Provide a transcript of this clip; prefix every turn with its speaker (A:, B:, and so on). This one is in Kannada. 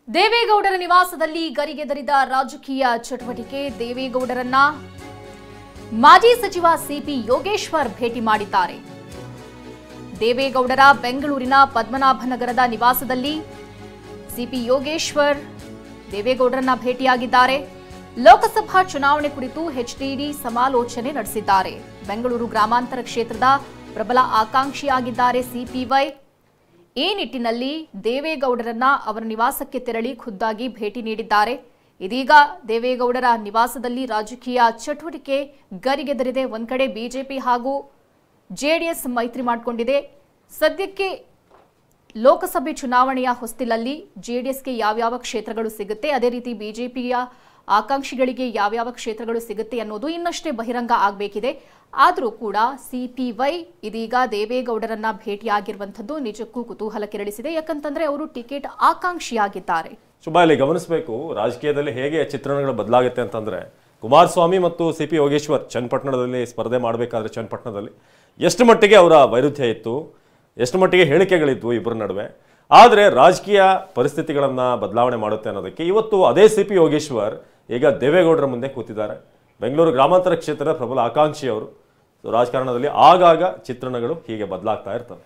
A: ದೇವೇಗೌಡರ ನಿವಾಸದಲ್ಲಿ ಗರಿಗೆದರಿದ ರಾಜಕೀಯ ಚಟುವಟಿಕೆ. ದೇವೇಗೌಡರನ್ನ ಮಾಜಿ ಸಚಿವ ಸಿಪಿ ಯೋಗೇಶ್ವರ್ ಭೇಟಿ ಮಾಡಿದ್ದಾರೆ. ದೇವೇಗೌಡರ ಬೆಂಗಳೂರಿನ ಪದ್ಮನಾಭನಗರದ ನಿವಾಸದಲ್ಲಿ ಸಿಪಿ ಯೋಗೇಶ್ವರ್ ದೇವೇಗೌಡರನ್ನ ಭೇಟಿಯಾಗಿದ್ದಾರೆ. ಲೋಕಸಭಾ ಚುನಾವಣೆ ಕುರಿತು ಎಚ್ಡಿಡಿ ಸಮಾಲೋಚನೆ ನಡೆಸಿದ್ದಾರೆ. ಬೆಂಗಳೂರು ಗ್ರಾಮಾಂತರ ಕ್ಷೇತ್ರದ ಪ್ರಬಲ ಆಕಾಂಕ್ಷಿಯಾಗಿದ್ದಾರೆ ಸಿಪಿವೈ. ಈ ನಿಟ್ಟಿನಲ್ಲಿ ದೇವೇಗೌಡರನ್ನ ಅವರ ನಿವಾಸಕ್ಕೆ ತೆರಳಿ ಖುದ್ದಾಗಿ ಭೇಟಿ ನೀಡಿದ್ದಾರೆ. ಇದೀಗ ದೇವೇಗೌಡರ ನಿವಾಸದಲ್ಲಿ ರಾಜಕೀಯ ಚಟುವಟಿಕೆ ಗರಿಗೆದರಿದೆ. ಒಂದ್ ಕಡೆ ಬಿಜೆಪಿ ಹಾಗೂ ಜೆಡಿಎಸ್ ಮೈತ್ರಿ ಮಾಡಿಕೊಂಡಿದೆ. ಸದ್ಯಕ್ಕೆ ಲೋಕಸಭೆ ಚುನಾವಣೆಯ ಹೊಸ್ತಿಲಲ್ಲಿ ಜೆಡಿಎಸ್ಗೆ ಯಾವ್ಯಾವ ಕ್ಷೇತ್ರಗಳು ಸಿಗುತ್ತೆ, ಅದೇ ರೀತಿ ಬಿಜೆಪಿಯ ಆಕಾಂಕ್ಷಿಗಳಿಗೆ ಯಾವ್ಯಾವ ಕ್ಷೇತ್ರಗಳು ಸಿಗುತ್ತೆ ಅನ್ನೋದು ಇನ್ನಷ್ಟೇ ಬಹಿರಂಗ ಆಗಬೇಕಿದೆ. ಆದರೂ ಕೂಡ ಸಿಪಿವೈ ಇದೀಗ ದೇವೇಗೌಡರನ್ನ ಭೇಟಿಯಾಗಿರುವಂಥದ್ದು ನಿಜಕ್ಕೂ ಕುತೂಹಲ ಕೆರಳಿಸಿದೆ. ಯಾಕಂತಂದ್ರೆ ಅವರು ಟಿಕೆಟ್ ಆಕಾಂಕ್ಷಿಯಾಗಿದ್ದಾರೆ.
B: ಶುಭ, ಇಲ್ಲಿ ಗಮನಿಸಬೇಕು ರಾಜಕೀಯದಲ್ಲಿ ಹೇಗೆ ಚಿತ್ರಣಗಳು ಬದಲಾಗುತ್ತೆ ಅಂತಂದ್ರೆ, ಕುಮಾರಸ್ವಾಮಿ ಮತ್ತು ಸಿಪಿ ಯೋಗೇಶ್ವರ್ ಚನ್ನಪಟ್ಟಣದಲ್ಲಿ ಸ್ಪರ್ಧೆ ಮಾಡಬೇಕಾದ್ರೆ ಚನ್ನಪಟ್ಟಣದಲ್ಲಿ ಎಷ್ಟು ಮಟ್ಟಿಗೆ ಅವರ ವೈರುಧ್ಯ ಇತ್ತು, ಎಷ್ಟು ಮಟ್ಟಿಗೆ ಹೇಳಿಕೆಗಳಿದ್ವು ಇಬ್ಬರ ನಡುವೆ. ಆದರೆ ರಾಜಕೀಯ ಪರಿಸ್ಥಿತಿಗಳನ್ನು ಬದಲಾವಣೆ ಮಾಡುತ್ತೆ ಅನ್ನೋದಕ್ಕೆ ಇವತ್ತು ಅದೇ ಸಿಪಿ ಯೋಗೇಶ್ವರ್ ಈಗ ದೇವೇಗೌಡರ ಮುಂದೆ ಕೂತಿದ್ದಾರೆ. ಬೆಂಗಳೂರು ಗ್ರಾಮಾಂತರ ಕ್ಷೇತ್ರದ ಪ್ರಬಲ ಆಕಾಂಕ್ಷಿಯವರು. ರಾಜಕಾರಣದಲ್ಲಿ ಆಗಾಗ ಚಿತ್ರಣಗಳು ಹೀಗೆ ಬದಲಾಗ್ತಾ ಇರ್ತವೆ.